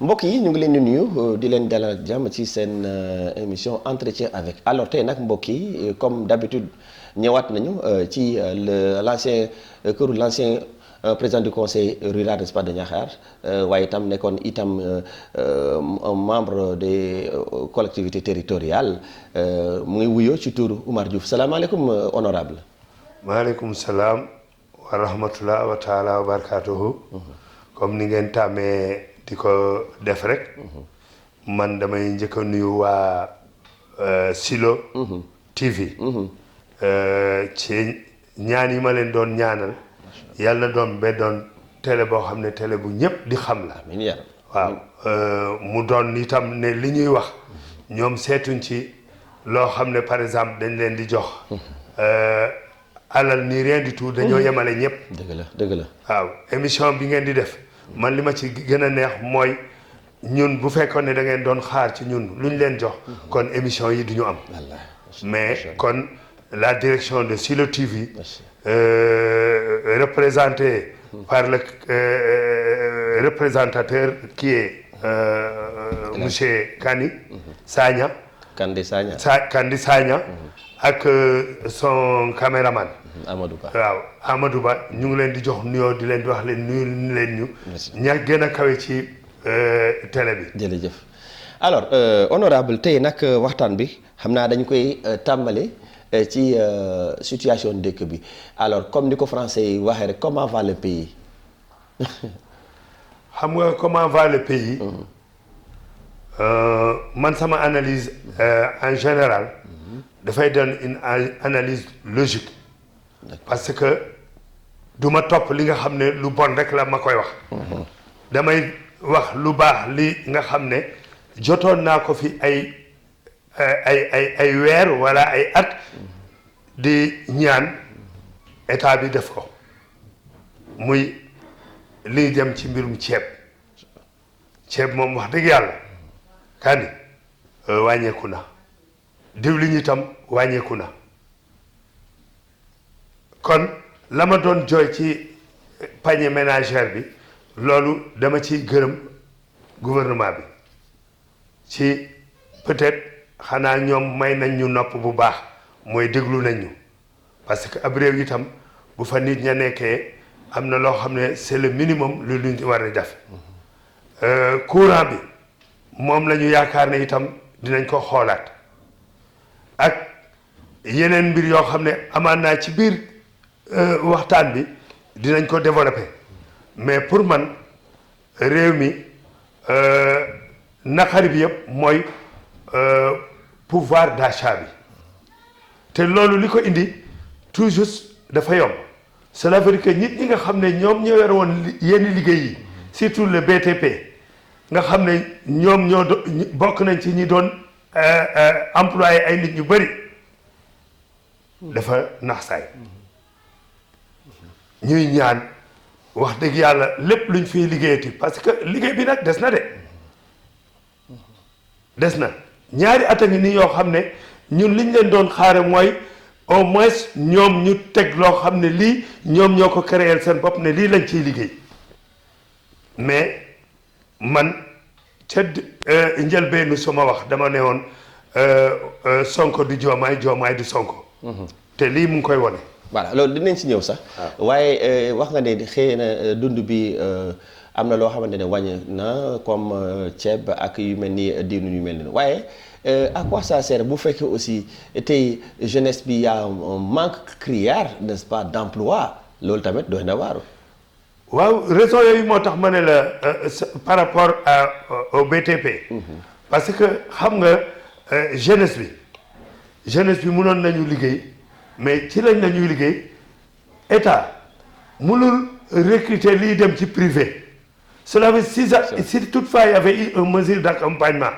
mbokk yi ñu ngi leen di nuyu di leen dalal ak jàmm ci seen émission entretien avec alors tey nag mbokk yi comme d'habitude ñëwaat nañu ci l'ancien président du conseil rural n'est-ce pas de Niakhar waaye itam nekkoon itam membre des collectivités territoriales mu ngi wuyoo ci turu Oumar Diouf salaamaaleykum honorable maaleykum salaam wa rahmatullah wa taala wa barakatuhu comme ni ngeen tàmmee di ko def rek man damay njëkk a nuyu waa Silo TV ci ñaan yi ma leen doon ñaanal yàlla na doon ba doon télé boo xam ne télé bu ñëpp di xam la waaw mu doon itam ne li ñuy wax ñoom seetuñ ci loo xam ne par exemple dañ leen di jox alal ni rien du tout dañoo yemale ñëpp dëgg la waaw émission bi ngeen di def man li ma ci gën a neex mooy ñun bu fekkoon ne da ngeen doon xaar ci ñun lu ñu leen jox kon émission yi du ñu am mais kon la direction de Silo TV représentée par le représentateur qui est monsieur Kandi Sagna ak son caméraman Amadou Ba waaw Amadou Ba ñu ngi leen di jox nuyoo di leen di wax leen nuyu leen ñu ña gën a kawe ci télé bi jërëjëf alors honorable tey nag waxtaan bi xam naa dañu koy tàmbale ci situation dëkk bi alors comme ni ko français yi waxee rek comment va le pays xam nga comment va le pays man sama analyse en général dafay doon une analyse logique parce que du ma topp li nga xam ne lu bon rek la ma koy wax damay wax lu baax li nga xam ne jotoon naa ko fi ay weer wala ay at di ñaan état bi def ko muy li dem ci mbirum ceeb moom wax dëgg yàlla Kandi wàññeeku na diwlin itam wàññeeku na kon la ma doon jooy ci panier ménagère bi loolu dama ciy gërëm gouvernement bi ci peut-être xanaa ñoom may nañ ñu nopp bu baax mooy déglu nañ ñu parce que ab réew itam bu fa nit ña nekkee am na loo xam ne c'est le minimum lu ñu war a def courant bi moom la ñu yaakaar ne itam dinañ ko xoolaat ak yeneen mbir yoo xam ne amaan naa ci biir waxtaan bi dinañ ko développer mais pour man réew mi naqari bi yëpp mooy pouvoir d'achat bi te loolu li ko indi tout juste dafa yomb cela veut dire que nit ñi nga xam ne ñoom ñoo yor woon yenn liggéey yi surtout le BTP nga xam ne ñoom ñoo bokk nañ ci ñi doon employé ay nit ñu bëri dafa nax saay ñuy ñaan wax dëgg yàlla lépp luñ fiy liggéeyati parce que liggéey bi nag des na ñaari at a ngi nii yoo xam ne ñun liñ leen doon xaare mooy au moins ñoom ñu teg loo xam ne lii ñoom ñoo ko créer seen bopp ne lii lañ ciy liggéey mais man ca njëlbeenu sama wax dama ne woon Sonko du Diomaye Diomaye du Sonko te lii mu ngi koy wone voilà loolu dinañ si ñëw sax waaye wax nga ne xëy na dund bi am na loo xamante ne wàññi na comme ceeb ak yu mel ni diinu yu mel ni waaye à quoi ça sert bu fekkee aussi tey jeunesse bi y a un manque criard n'est-ce pas d'emploi loolu tamit doy na waaru waaw raison yooyu moo tax ma ne la par rapport au BTP parce que xam nga jeunesse bi mënoon nañu liggéey mais ci lañ nañuy liggéey état mënul recruter liy dem ci privé cela veut dire si toutefois il y avait eu une mesure d'accompagnement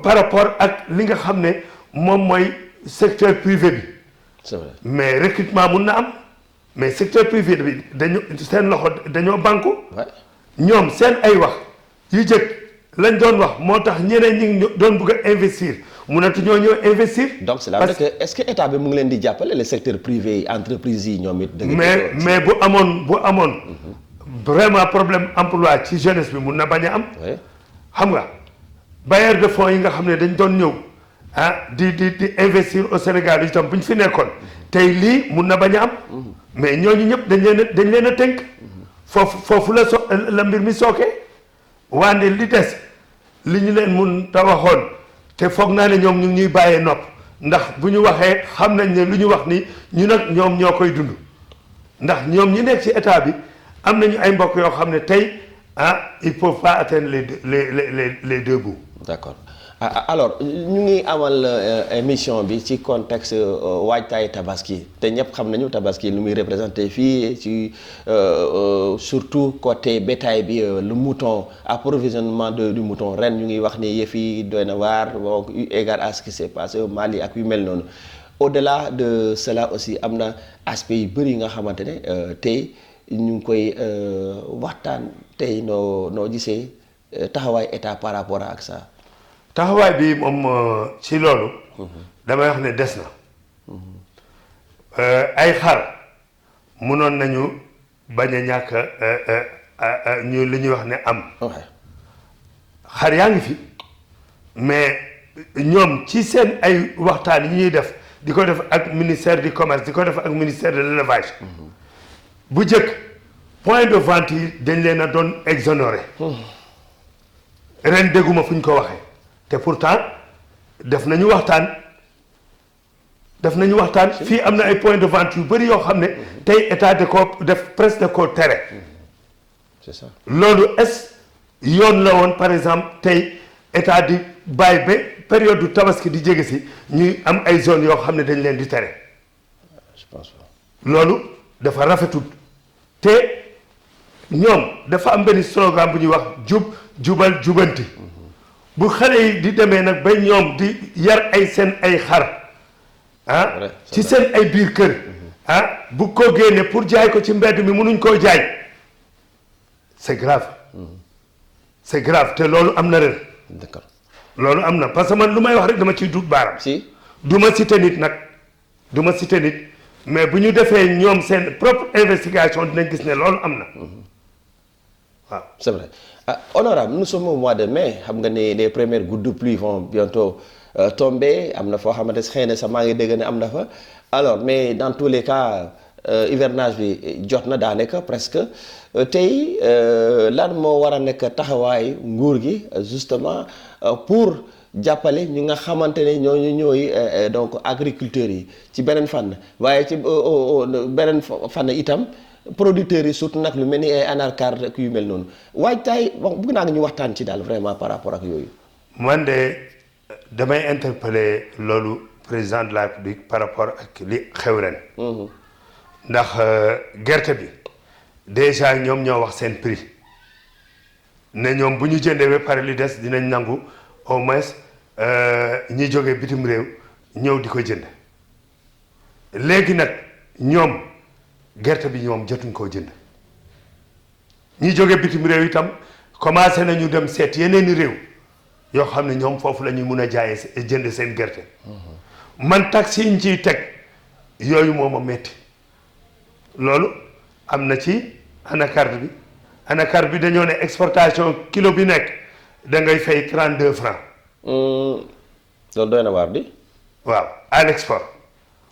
par rapport ak li nga xam ne moom mooy secteur privé bi c'est vrai mais recrutement mun na am mais secteur privé bi dañu seen loxo dañoo banku ñoom seen ay wax yu jëkk lañ doon wax moo tax ñeneen ñi doon bëgg a investir mënatu ñoo ñëw investir. donc c'est là que est-ce que état bi mu ngi leen di jàppale le secteur privé yi entreprise yi ñoom it. mais bu amoon vraiment problème emploi ci jeunesse bi mun na bañ a am. xam nga bailleur de fonds yi nga xam ne dañ doon ñëw di investir au Sénégal itam bu ñu fi nekkoon tey lii mun na bañ a am mais ñooñu ñëpp dañ leen a tënk foofu la mbir mi sookee wante li des li ñu leen mun ta waxoon te foog naa ne ñoom ñu ngi ñuy bàyyee nopp ndax bu ñu waxee xam nañ ne lu ñu wax ni ñu nag ñoom ñoo koy dund ndax ñoom ñi nekk ci état bi am nañu ay mbokk yoo xam ne tey ils peuvent pas atteindre les deux bouts. D'accord. Alors ñu ngi amal émission bi ci contexte waajtaay tabaski te ñëpp xam nañu tabaski lu muy représenté fii ci surtout côté bétail bi le mouton approvisionnement du mouton ren ñu ngi wax ni yëf yi doy na waar donc eu égard à ce qui s'est passé au Mali ak yu mel noonu au-delà de cela aussi am na aspect yu bëri yi nga xamante ne tey ñu ngi koy waxtaan tey noo gisee taxawaay état par rapport ak ça. taxawaay bi moom ci loolu damay wax ne des na ay xar mënoon nañu bañ a ñàkk ñu li ñuy wax ne am xar yaa ngi fi mais ñoom ci seen ay waxtaan yi ñuy def di ko def ak ministère du commerce di ko def ak ministère de l'élevage bu njëkk point de vente yi dañ leen a doon exonéré ren dégguma fu ñu ko waxee te pourtant def nañu waxtaan fii am na ay point de vente yu bëri yoo xam ne tey état de ko def presque de ko tere c'est ça loolu est yoon la woon par exemple tey état di bàyyi ba période du tabaski di jege si ñuy am ay zones yoo xam ne dañ leen di tere je pense pas loolu dafa rafetul te ñoom dafa am benn slogan bu ñuy wax jubal jubanti bu xale yi di demee nag ba ñoom di yar ay seen ay xar ci seen ay biir kër bu ko génne pour jaay ko ci mbedd mi mënuñ koo jaay c'est grave te loolu am na ren d'accord loolu am na parce que man lu may wax rek dama ciy dut baaram si du ma cité nit nag du ma cité nit mais bu ñu defee ñoom seen propre investigation dinañ gis ne loolu am na waaw c'est vrai honorable nous sommes au mois de mai xam nga ne les premières gouttes de pluie vont bientôt tomber am na foo xamante xëy na sax maa ngi dégg ne am na fa alors mais dans tous les cas hivernage bi jot na daanaka presque tey lan moo war a nekk taxawaay nguur gi justement pour jàppale ñi nga xamante ne ñooy donc agriculteurs yi ci beneen fànn waaye ci beneen fànn itam producteurs yi surtout nag lu mel ni ay anacarde ak yu mel noonu waajtaay bëgg naa nga ñu waxtaan ci daal vraiment par rapport ak yooyu. man de damay interpeller loolu président de la République par rapport ak li xew ren. ndax gerte bi déjà ñoom ñoo wax seen prix ne ñoom bu ñu jëndee ba pare li des dinañ nangu au moins ñi jógee bitim réew ñëw di ko jënd léegi nag ñoom gerte bi ñoom jotuñ koo jënd ñi jóge bitim réew itam commencé nañu dem seet yeneeni réew yoo xam ne ñoom foofu la ñuy mun a jaayee jënd seen gerte man taxi yi ñu ciy teg yooyu moo ma metti loolu am na ci anacarde bi dañoo ne exportation kilo bi nekk da ngay fay 32 francs loolu doy na waar di waaw à l'export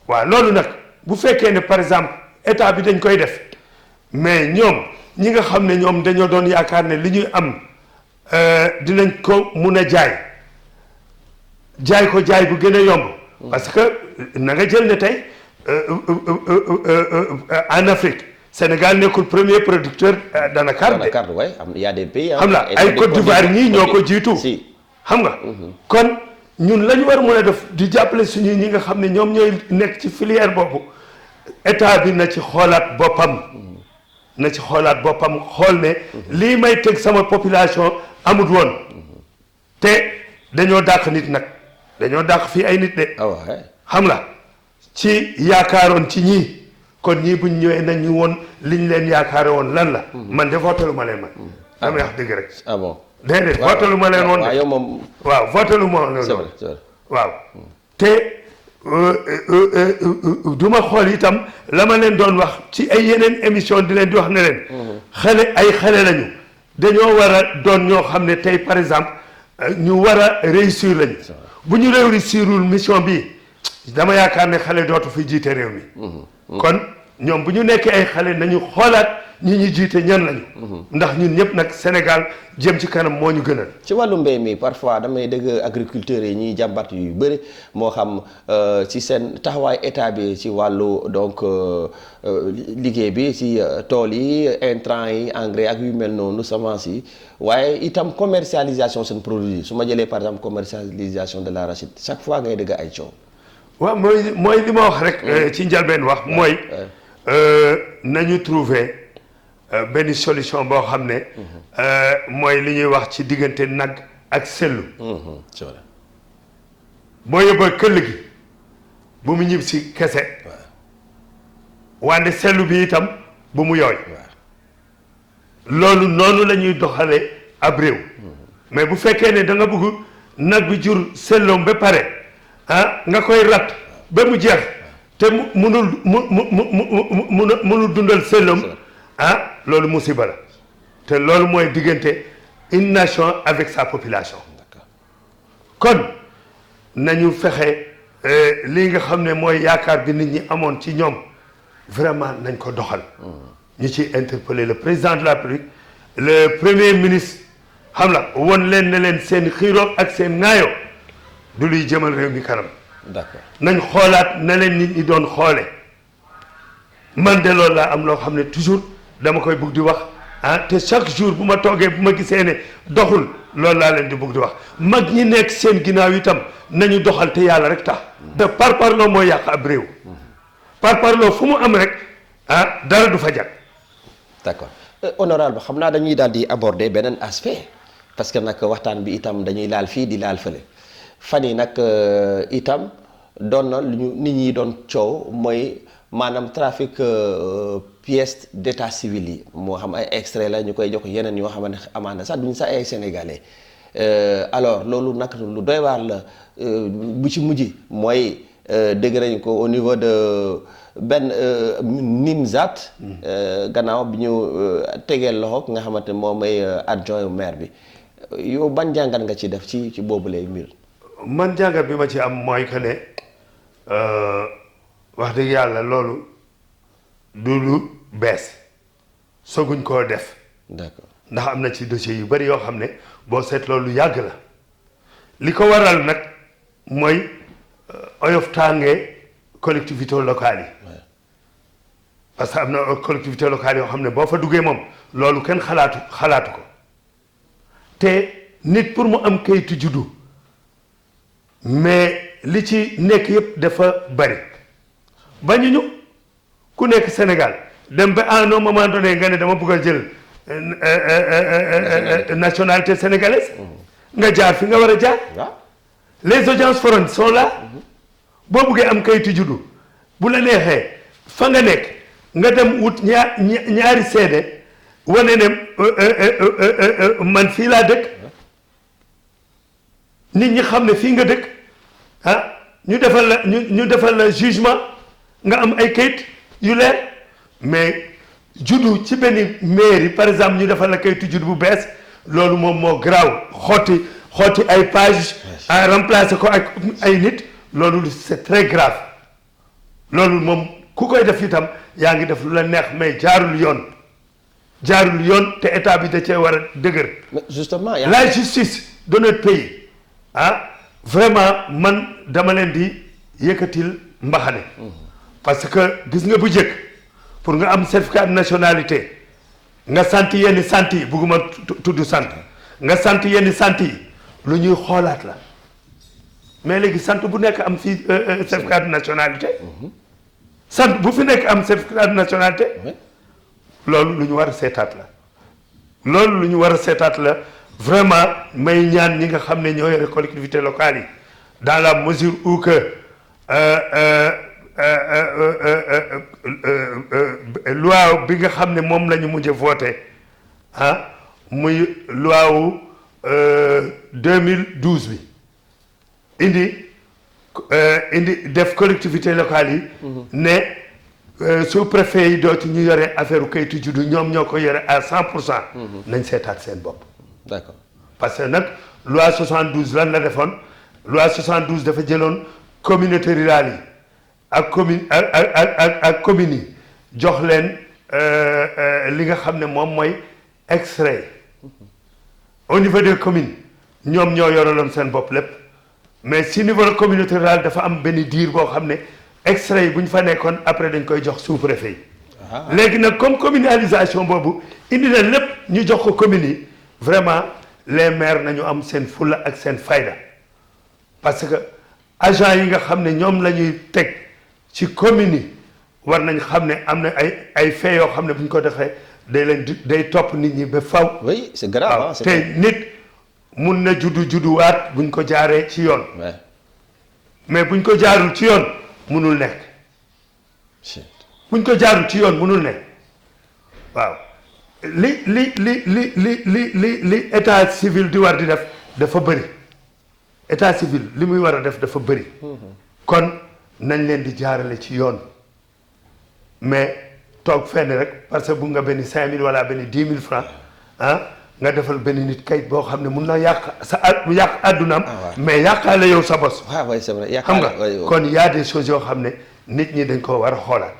waaw loolu nag bu fekkee ne par exemple état bi dañ koy def mais ñoom ñi nga xam ne ñoom dañoo doon yaakaar ne li ñuy am dinañ ko mun a jaay ko jaay bu gën a yomb parce que na nga jël ne tey en Afrique Sénégal nekkul premier producteur d'anacarde. D'anacarde ouais il y a des pays. xam nga ay Côte d'Ivoire ñii ñoo ko jiitu. xam nga. kon ñun la ñu war a mën a def di jàppale suñu ñi nga xam ne ñoom ñooy nekk ci filière boobu état bi na ci xoolaat boppam. xool ne lii may teg sama population amut woon te dañoo dàq nit nag dañoo dàq fii ay nit de. xam la ci yaakaaroon ci ñii. kon ñii buñ ñëwee nañ ñu woon liñ leen yaakaare woon lan la. man de votalu ma leen man. damay wax dëgg rek. ah bon déedéet votalu ma leen woon de. yow moom. waaw votalu ma leen woon. waaw te du ma xool itam la ma leen doon wax ci ay yeneen émission di leen di wax ne leen. xale lañu dañoo war a doon ñoo xam ne tey par exemple ñu war a réussir lañ bu ñu réussirul mission bi dama yaakaar ne xale dootu fi jiite réew mi kon ñoom bu ñu nekkee ay xale nañu xoolaat ñi ñu jiite ñan lañu ndax ñun ñëpp nag Sénégal jëm ci kanam moo ñu gënal. ci wàllu mbéy mi parfois damay dégg agriculteurs yi ñuy jàmbat yu bëri moo xam ci seen taxawaay état bi ci wàllu donc liggéey bi ci tool yi intrants yi engrais ak yu mel noonu semences yi waaye itam commercialisation seen produit su ma jëlee par exemple commercialisation de l'arachide chaque fois ngay dégg ay coow. waaw mooy li ma wax rek ci njëlbeen wax mooy nañu trouver benn solution boo xam ne mooy li ñuy wax ci diggante nag ak sellu boo yóbboo këll gi bu mu ñib si kese wante sellu bi itam bu mu yooy loolu noonu la ñuy doxale ab réew mais bu fekkee ne da nga bëgg nag bi jur selloom ba pare nga koy rat ba mu jeex te munul dundal selloom loolu musiba la te loolu mooy diggante une nation avec sa population kon nañu fexe lii nga xam ne mooy yaakaar bi nit ñi amoon ci ñoom vraiment nañ ko doxal ñu ci interpeller le président de la République le premier ministre xam la won leen ne leen seen xiiroo ak seen ŋaayoo du luy jëmal réew mi kanam d'accord nañ xoolaat na leen nit ñi doon xoole man de loolu laa am loo xam ne toujours dama koy bugg di wax te chaque jour bu ma toogee bu ma gisee ne doxul loolu laa leen di bugg di wax mag ñi nekk seen ginnaaw itam nañu doxal te yàlla rek tax te parparloo mooy yàq ab réew parparloo fu mu am rek dara du fa jag. d'accord honorable xam naa dañuy daal di aborder beneen aspect parce que nag waxtaan bi itam dañuy laal fii di laal fële fan yi nag itam doon na lu ñu nit ñi doon coow mooy maanaam trafic pièces d'état civil yi moo xam ay extrait la ñu koy jox yeneen yoo xamante ne amaana sax duñ sax ay sénégalais alors loolu nag lu doy waar la bu ci mujj mooy dégg nañ ko au niveau de benn Nimzat gannaaw bi ñu tegee loxo nga xamante ne moom mooy adjoint maire bi yow ban jàngat nga ci def ci boobu lay mbir. man jàngat bi ma ci am mooy que ne wax dëgg yàlla loolu du lu bees sooguñ koo def. d'accord ndax am na ci dossier yu bari yoo xam ne boo seet loolu yàgg la li ko waral nag mooy oyof tàngee collectivité locale yi parce que am na collectivité locale yoo xam ne boo fa duggee moom loolu kenn xalaatu ko te nit pour mu am kayitu juddu mais li ci nekk yëpp dafa bari bañuñu ku nekk Sénégal dem ba à un moment donné nga ne dama bëgg a jël nationalité sénégalaise nga jaar fi nga war a jaar les audiences foraines sont là boo bëggee am kayitu juddu bu la neexee fa nga nekk nga dem wut ñaari seede wane ne man fii laa dëkk nit ñi xam ne fii nga dëkk ñu defal la jugement nga am ay kayit yu leer mais juddu ci benn mairie par exemple ñu defal la kayitu juddu bu bees loolu moom moo garaaw xotti ay page remplacer ko ak ay nit loolu c'est très grave loolu moom ku koy def itam yaa ngi def lu la neex mais jaarul yoon te état bi da cee war a dëgër. justement la justice de notre pays vraiment man dama leen di yëkkatil mbaxane parce que gis nga bu njëkk pour nga am certificat de nationalité nga sant yenn sant yi bugguma tudd sant nga sant yenn sant yi lu ñuy xoolaat la mais léegi sant bu nekk am fii certificat de nationalité sant bu fi nekk am certificat de nationalité loolu lu ñu war a seetaat la vraiment may ñaan ñi nga xam ne ñoo yore collectivités locales yi dans la mesure où que loi bi nga xam ne moom la ñu mujj voté muy loi wu 2012 bi indi def collectivités locales yi ne sous-préfet yi dootu ñu yore affaire kayitu juddu ñoom ñoo ko yore à 100%. nañ seetaat seen bopp. d'accord parce que nag loi 72 lan la defoon loi 72 dafa jëloon communauté rurale yi ak ak communes yi jox leen li nga xam ne moom mooy extrait au niveau des communes ñoom ñoo yoraloon seen bopp lépp mais si niveau communauté rurale dafa am benn diir boo xam ne extrait yi bu ñu fa nekkoon après dañ koy jox sous-préfet yi. léegi nag comme communalisation boobu indi na lépp ñu jox ko communes yi vraiment les maires nañu am seen fulla ak seen fayda parce que agent yi nga xam ne ñoom la ñuy teg ci communes yi war nañ xam ne am na ay faits yoo xam ne bu ñu ko defee day topp nit ñi ba faw. oui c'est grave te nit mun na judduwaat buñ ko jaaree ci yoon. mais buñ ko jaarul ci yoon munul nekk. buñ ko jaarul ci yoon munul nekk waaw li état civil di war di def dafa bëri état civil li muy war a def dafa bëri. kon nañ leen di jaarale ci yoon mais toog fenn rek parce que bu nga benn 5000 wala benn 10 000 francs nga defal benn nit kayit boo xam ne mun na yàq yàq àddunaam. mais yàqaale yow sa bos. waaw c'est vrai xam nga kon y a des choses yoo xam ne nit ñi dañ ko war a xoolaat.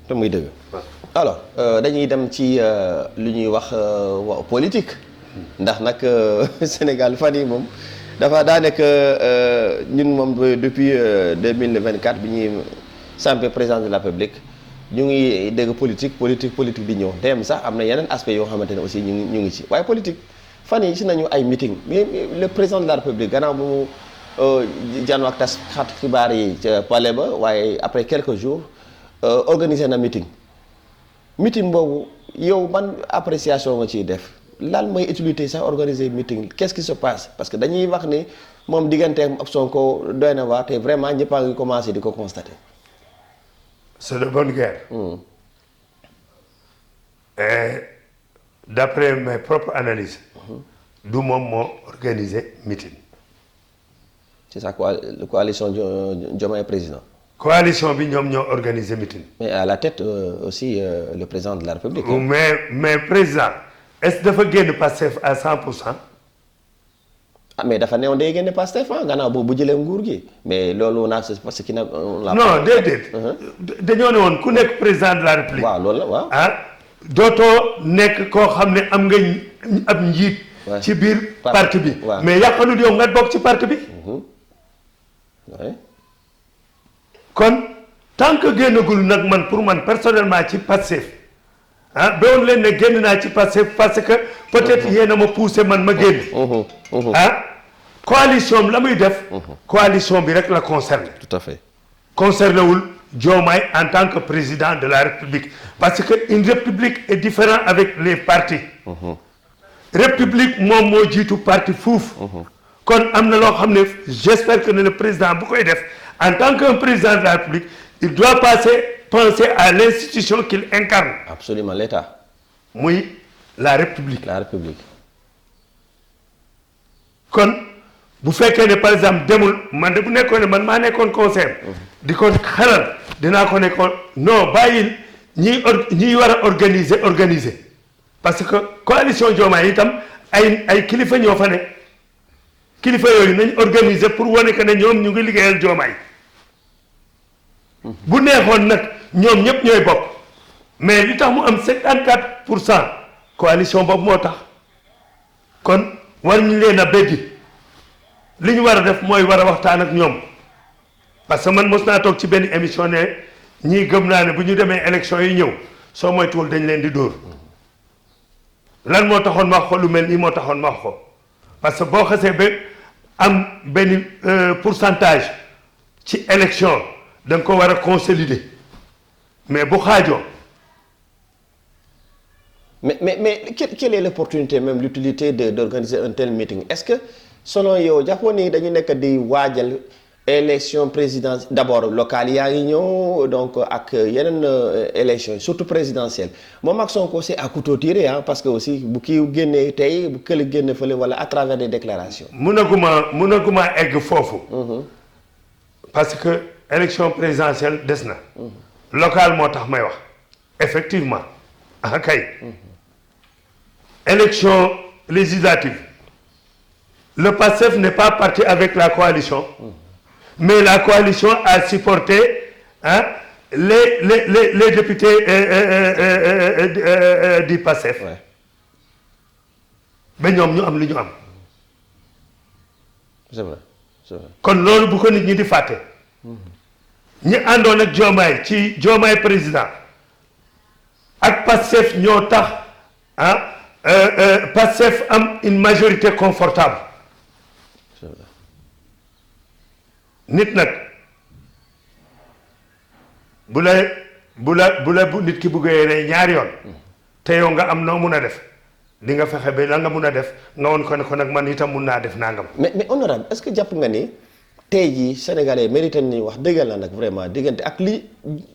te muy dëgg. alors dañuy dem ci lu ñuy wax politique. ndax nag Sénégal fan yi moom dafa daanaka ñun moom depuis 2024 bi ñuy sampe président de la République ñu ngi dégg politique di ñëw dem sax am na yeneen aspect yoo xamante ne aussi ñu ngi ci waaye politique fan yi ci nañu ay meeting mais le président de la République gannaaw bu mu janoo ak tas xibaar yi ca palais ba waaye après quelques jours organiser na meeting boobu yow ban appréciation nga ciy def lan mooy utilité sax organiser meeting qu'est-ce qui se passe parce que dañuy wax ni moom digganteem ak Sonko doy na waar te vraiment ñëpp a ngi commencé di ko constater. c'est de bonne guerre. Et d'après mes propres analyses. du moom moo organiser meeting. c'est ça coalition Diomaye président. coalition bi ñoom ñoo organiser meeting. mais à la tête aussi le président de la République. mais président est-ce dafa génn Pastef à 100%. mais dafa newoon day génne Pastef gannaaw bu jëlee nguur gi mais loolu naa parce que non déedéet. dañoo ne woon ku nekk président de la République. waaw loolu la waaw. dootoo nekk koo xam ne am nga ab njiit. ci biir parti bi. mais yàqalul yow nga bokk ci parti bi. kon tant que génnagul nag man pour man personnellement ci Pastef ba woon leen ne génn naa ci Pastef parce que peut-être yéen a ma poussé man ma génn. coalition bi la muy def. coalition bi rek la concerné. tout à fait. concerné wul Diomaye en tant que président de la République parce que une république est différente avec les partis. république moom moo jiitu parti fuuf. kon am na loo xam ne j'espère que ne le président bu koy def en tant qu'un président de la République il doit penser à l'institution qu'il incarne. absolument l'État. muy la République. la République. kon bu fekkee ne par exemple demul man de bu nekkoon ne man maa nekkoon conseil di ko xelal dinaa ko nekkoon non bàyyil ñiy war a organiser parce que coalition Diomaye itam ay kilifa ñoo fa ne kilifa yooyu nañ organiser pour wane que ne ñoom ñu ngi liggéeyal Diomaye bu neexoon nag ñoom ñëpp ñooy bokk mais li tax mu am 54% coalition boobu moo tax kon war ñu leen a beddi li ñu war a def mooy war a waxtaan ak ñoom parce que man mos naa toog ci benn émission ne ñii gëm naa ne bu ñu demee élection yi ñëw soo moytuwul dañ leen di dóor lan moo taxoon ma wax ko lu mel nii moo taxoon ma wax ko parce que boo xasee ba am benn pourcentage ci élection da nga ko war a consolider mais bu xaajoo. mais quelle est l'opportunité même l'utilité d'organiser un tel meeting est-ce que selon yow jàppoon ni dañu nekk di waajal élection présidentielle d'abord locale yaa ngi ñëw donc ak yeneen élection surtout présidentielle moom ak Sonko c'est à couteau tiré parce que aussi bu kii génnee tey bu kële génne fële wala à travers des déclarations. munaguma egg foofu. parce que élection présidentielle des na. local moo tax may wax effectivement ah kay élection législative le PASTEF n'est pas parti avec la coalition mais la coalition a supporté les députés du PASTEF ba ñoom ñu am li ñu am c'est vrai kon loolu bu ko nit ñi di fàtte ñi àndoon ak Diomaye ci Diomaye président ak Pastef ñoo tax Pastef am une majorité confortable nit nag bu nit ki buggee rey ñaari yoon te yow nga am noo mun a def di nga fexe ba la nga mun a def nga woon ko ne ko nag man itam mun naa def nangam. mais honorable est-ce que jàpp nga ni tey jii sénégalais mérité ni wax dëggal na nag vraiment diggante ak li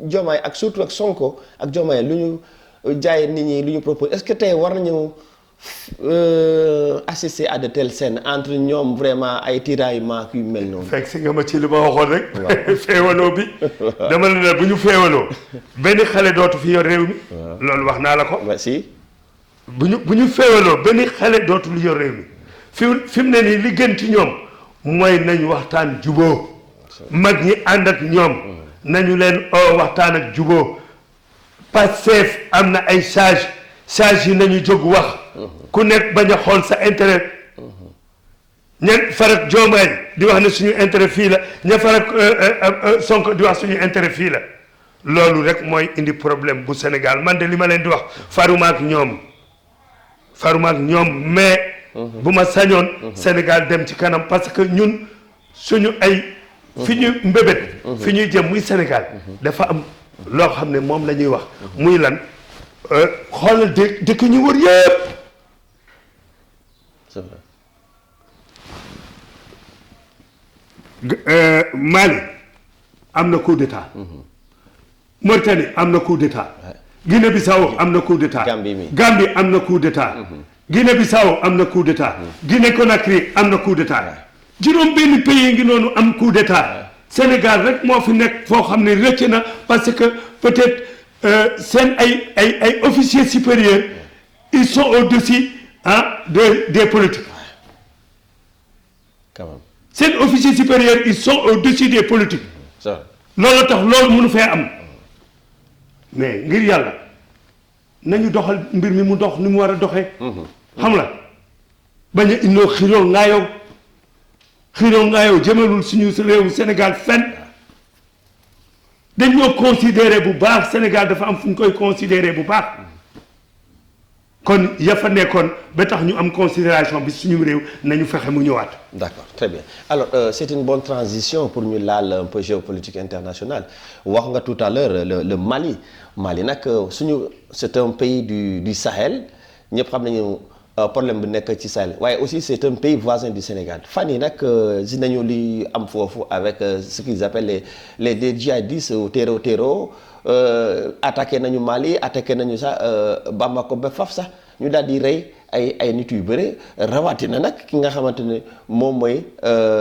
Diomaye ak surtout ak Sonko ak Diomaye lu ñu jaay nit ñi lu ñu propose est-ce que tey war nañu assister à de telles scènes entre ñoom vraiment ay tiraillement yu mel noonu. fekk si nga ma ci li ma waxoon rek. waaw féewaloo bi. dama ne la bu ñu féewaloo benn xale dootu fi yor réew mi. loolu wax naa la ko. si. bu ñu féewaloo benn xale dootul yor réew mi fi mu ne nii li gën ci ñoom mooy nañ waxtaan juboo mag ñi ànd ak ñoom nañu leen waxtaan ak juboo Pastef am na ay sage yi nañu jóg wax ku nekk bañ a xool sa intérêt ña farak Diomaye di wax ne suñu intérêt fii la ña farak Sonko di wax suñu intérêt fii la loolu rek mooy indi problème bu Sénégal man de li ma leen di wax faruma ak ñoom mais bu ma sañoon Sénégal dem ci kanam parce que ñun suñu ay fi ñu mbébét fi ñuy jëm muy Sénégal dafa am loo xam ne moom la ñuy wax muy lan xoolal dëkk ñu wër yëpp c'est vrai Mali am na coup d'état Mauritanie am na coup d'état Guinée-Bissau am na coup d'état Gambie am na coup d'état Guinée-Bissau am na coup d'état Guinée-Conakry am na coup d'état juróom benn pays ngi noonu am coup d'état Sénégal rek moo fi nekk foo xam ne rëcc na parce que peut-être seen ay officiers supérieurs ils sont au-dessus des politiques quand même seen officiers supérieurs ils sont au-dessus des politiques loolu tax loolu mënu fee am mais ngir yàlla nañu doxal mbir mi mu dox ni mu war a doxee xam la bañ a indoo xiroo ngaayoo jëmalul suñu réewu Sénégal fenn dañoo considéré bu baax Sénégal dafa am fu ñu koy considéré bu baax kon ya fa nekkoon ba tax ñu am considération bi suñu réew nañu fexe mu ñëwaat. D'accord, très bien. Alors c'est une bonne transition pour ñu laal un peu géopolitique internationale wax nga tout à l'heure le Mali nag suñu c'est un pays du Sahel ñëpp xam nañu problème bu nekk ci Sahel waaye aussi c'est un pays voisin du Sénégal fan yi nag gis nañu li am foofu avec ce qu'ils appellent les djihadistes terreau attaqué nañu Mali attaqué nañu sax Bamako ba faf sax ñu daal di rey ay nit yu bëre rawatina nag ki nga xamante ne moom mooy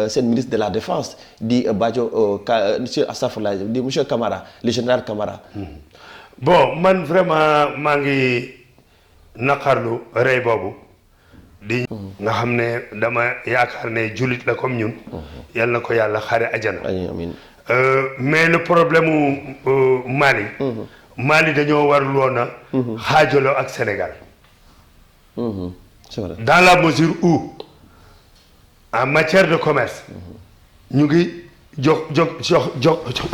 seen ministre de la défense di Badio monsieur Camara le général Camara. Bon man vraiment maa ngi naqarlu rey boobu di nga xam ne dama yaakaar ne jullit la comme ñun yal na ko yàlla xare ajana amiin mais le problème Mali Mali dañoo warul woon a xaajaloo ak Sénégal c'est vrai. dans la mesure où en matière de commerce ñu ngi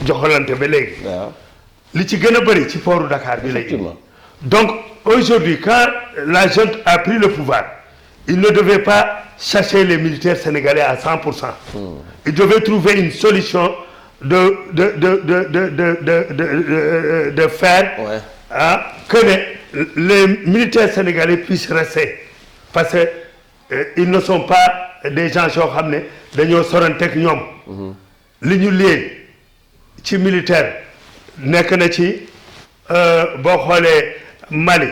joxalante ba léegi li ci gën a bëri ci portu Dakar bi lay indi donc aujourd'hui quand la junte a pris le pouvoir il ne devait pas chasser les militaires sénégalais à 100%. Il devait trouver une solution de faire que les militaires sénégalais puissent rester parce que ils ne sont pas des gens yoo xam ne dañoo soranteeg ñoom li ñu lié ci militaire nekk na ci boo xoolee Mali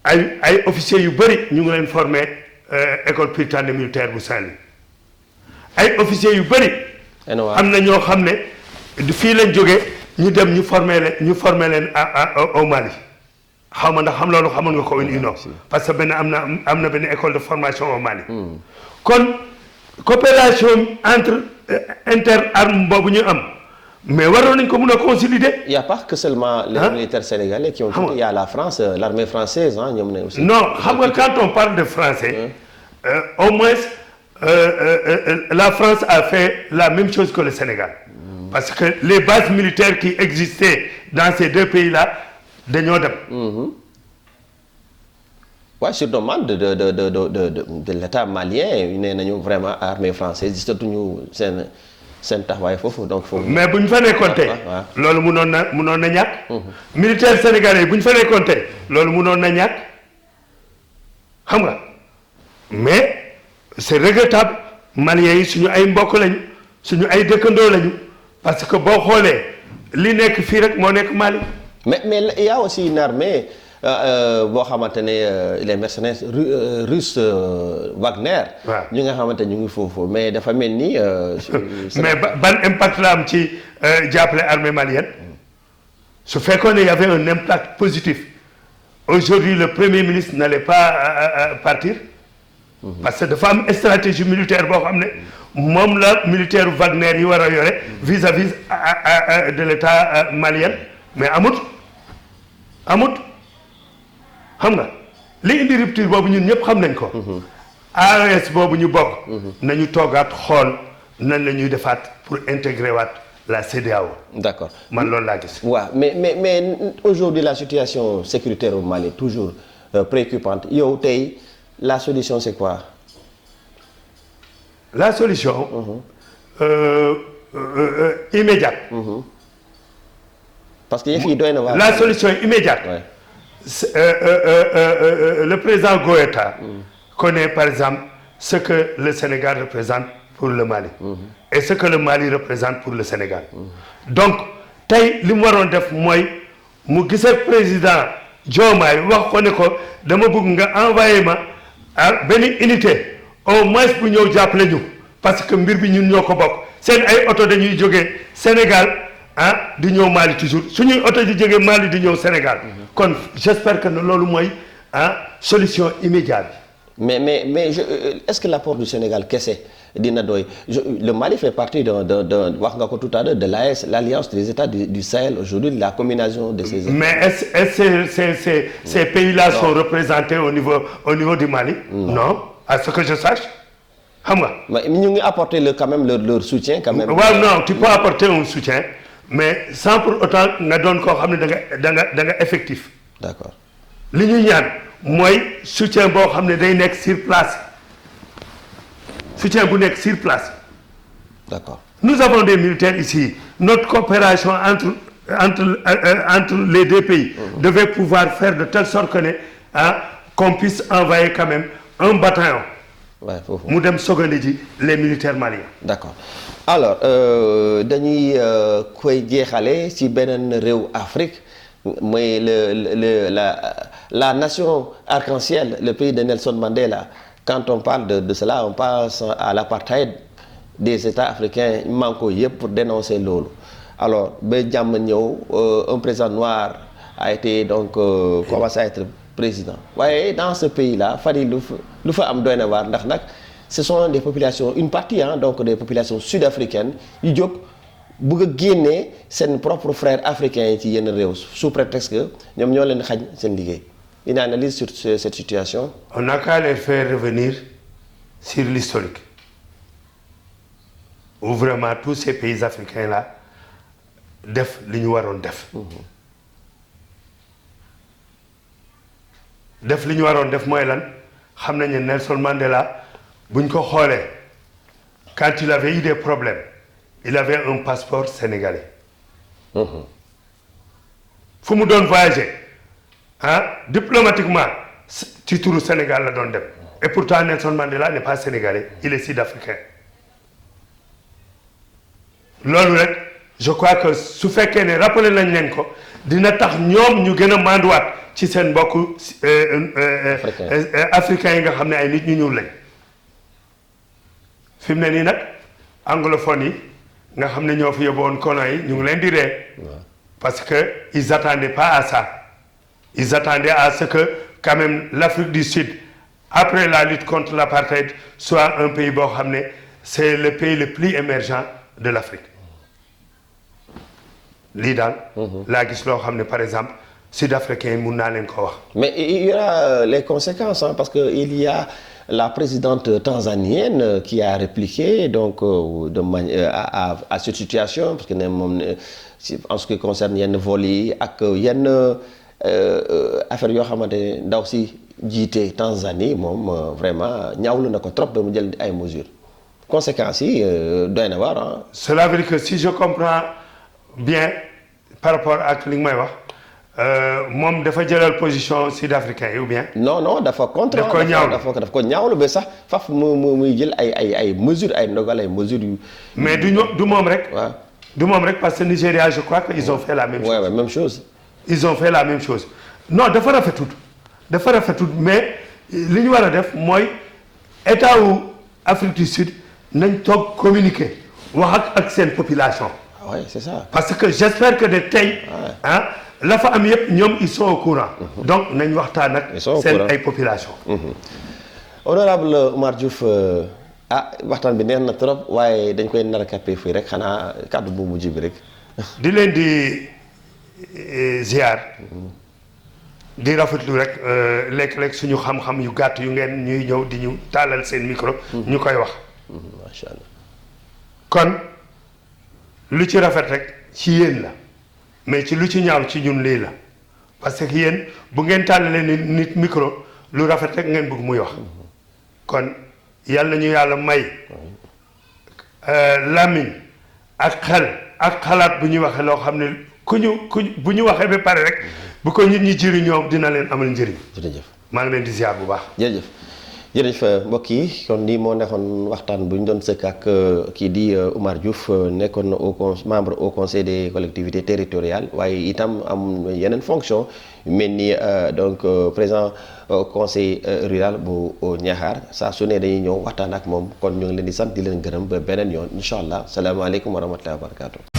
ay officiers yu bëri ñu ngi leen formé école prytanée militaire bu Saint-Louis ay officiers yu bëri am na ñoo xam ne fii lañ jógee ñu dem ñu former leen au Mali xaw ma ndax xam loolu xamoon nga ko non parce que benn am na benn école de formation au Mali. kon coopération inter armes boobu ñu am mais waroon nañ ko mun a consolider. Il y a pas que seulement les militaires sénégalais qui ont quitté. Il y a la France, l'armée française ñoom ne aussi. non xam nga quand on parle de français. Au moins la France a fait la même chose que le Sénégal. Parce que les bases militaires qui existaient dans ces deux pays-là dañoo dem. waaw sur demande de l'État malien nee nañu vraiment armée française gisatuñu seen taxawaay foofu donc. mais bu ñu fa nekkoon tey. loolu munoon na ñàkk. militaire sénégalais bu ñu fa nekkoon tey loolu munoon na ñàkk xam nga mais c'est regrettable maliens yi suñu ay mbokk lañu suñu ay dëkkandoo lañu parce que boo xoolee li nekk fii rek moo nekk Mali. mais il y a aussi une armée boo xamante ne les mercenaires russes Wagner. ñu nga xamante ñu ngi foofu mais dafa mel ni. mais ban impact la am ci jàppale armée malienne su fekkoon ne y avait un impact positif aujourd'hui le premier ministre n'allait pas partir. parce que dafa am stratégie militaire boo xam ne moom la militaire Wagner yi war a yore vis-à-vis de l'état malien mais amut xam nga li indi rupture boobu ñun ñëpp xam nañ ko. AES boobu ñu bokk. nañu toogaat xool nan la ñuy defaat pour intégrer waat la CEDEAO. D'accord man loolu laa gis. waaw mais aujourd'hui la situation sécuritaire au Mali toujours préoccupante yow tey la solution c'est quoi? La solution. Immédiate. parce que yëf yi doy na waar. La solution immédiate. Le président Goïta connaît par exemple ce que le Sénégal représente pour le Mali et ce que le Mali représente pour le Sénégal. Donc tey li mu waroon def mooy mu gis ak président Diomaye wax ko ne ko dama bëgg nga envoyé ma benn unité au moins bu ñëw jàppale ñu parce que mbir bi ñun ñoo ko bokk seen ay oto dañuy jógee Sénégal di ñëw Mali toujours suñuy oto di jógee Mali di ñëw Sénégal. kon j'espère que loolu mooy solution immédiate bi. mais est-ce que l'apport du Sénégal kese dina doy le Mali fait partie de wax nga ko tout à l'heure de l'AES l'alliance des États du Sahel aujourd'hui la combinaison de ces États. Mais est-ce ces pays-là sont représentés au niveau du Mali. Non à ce que je sache xam nga. mais ñu ngi apporter quand même leur soutien quand même. waaw non tu peux apporter un soutien mais sans pour autant nga doon koo xam ne da nga effectif. D'accord li ñu ñaan mooy soutien boo xam ne day nekk sur place soutien bu nekk sur place. D'accord. Nous avons des militaires ici notre coopération entre les deux pays devait pouvoir faire de telle sorte que qu'on puisse envoyer quand même un bataillon. mu dem sogandi ji les militaires maliens. D'accord alors dañuy koy jeexale ci beneen réew Afrique mooy la nation arc-en-ciel le pays de Nelson Mandela quand on parle de cela on passe à l'apartheid des États africains manko yëpp pour dénoncer loolu alors ba jàmm ñëw un président noir a été donc commencé à être président waaye dans ce pays-là Fadi lu fa am doy na waar ndax nag ce sont des populations une partie donc des populations sud-africaines yu jóg bëgg a génnee seen propre frères africains yi ci yenn réew sous prétexte que ñoom ñoo leen xañ seen liggéey une analyse sur cette situation. On n'a qu'à les faire revenir sur l'historique où vraiment tous ces pays africains-là def li ñu waroon def. def li ñu waroon def mooy lan xam nañu ne Nelson Mandela buñ ko xoolee quand il avait eu des problèmes il avait un passeport sénégalais. fu mu doon voyager diplomatiquement ci turu Sénégal la doon dem et pourtant Nelson Mandela n'est pas sénégalais il est sud-africain. loolu rek je crois que su fekkee ne rappelé nañ leen ko dina tax ñoom ñu gën a manduwaat ci seen mbokku africains yi nga xam ne ay nit ñu ñuul lañ fi mu ne nii nag anglophone yi nga xam ne ñoo fi yóbbuwoon colon yi ñu ngi leen di ree parce que ils attendaient pas à ça. Ils attendaient à ce que quand même l'Afrique du Sud, après la lutte contre l'apartheid, soit un pays boo xam ne c'est le pays le plus émergent de l'Afrique. lii daal. laa gis loo xam ne par exemple sud-africain yi mun naa leen ko wax. mais il y aura les conséquences parce que il y a la présidente tanzanienne qui a répliqué donc à cette situation parce que ne moom en ce qui concerne yenn vol yi ak yenn affaire yoo xamante ne ndaw si jiite Tanzanie moom vraiment ñaawlu na ko trop ba mu jël ay mesures conséquences yi doy na waar ah. Cela veut dire que si je comprends bien par rapport ak li nga may wax moom dafa jëlal position sud-africain yi ou bien. non dafa contre. daf ko ñaawlu daf ko ñaawlu ba sax faf muy jël ay mesures ay ndogal ay mesures yu. mais du moom rek. waaw du moom rek parce que Nigéria je crois que ils ont fait la même chose. ouais, même chose. ils ont fait la même chose non dafa rafetul mais li ñu war a def mooy état wu Afrique du Sud nañ toog communiquer wax ak seen population. oui c'est ça. parce que j'espère que de tey ah la fa am yëpp ñoom ils sont au courant. donc nañ waxtaan ak seen ay population. honorable Oumar Diouf waxtaan bi neex na trop waaye dañ koy nar a capé fii rek xanaa kàddu bu mujj bi rek. di leen di ziar di rafetlu rek léeg-léeg suñu xam-xam yu gàtt yu ngeen ñuy ñëw di ñu tàllal seen micro. ñu koy wax. macha allah. kon lu ci rafet rek ci yéen la mais ci lu ci ñaaw ci ñun lii la parce que yéen bu ngeen tàllalee nit micro lu rafet rek ngeen bëgg muy wax kon yàlla nañu yàlla may làmmiñ ak xel ak xalaat bu ñuy waxee loo xam ne ku bu ñu waxee ba pare rek bu ko nit ñi jëriñoo dina leen amal njëriñ. jërëjëf maa ngi leen di ziar bu baax. jërëjëf mbokk yi kon nii moo nekkoon waxtaan bu ñu doon sëkk ak kii di Oumar Diouf nekkoon membre au conseil des collectivités territoriales waaye itam am yeneen fonction mel ni donc président conseil rural bu Niakhar saa su ne dañuy ñëw waxtaan ak moom kon ñu ngi leen di sant di leen gërëm ba beneen yoon incha allah salaamaaleykum wa rahmatulah wa barakaatu.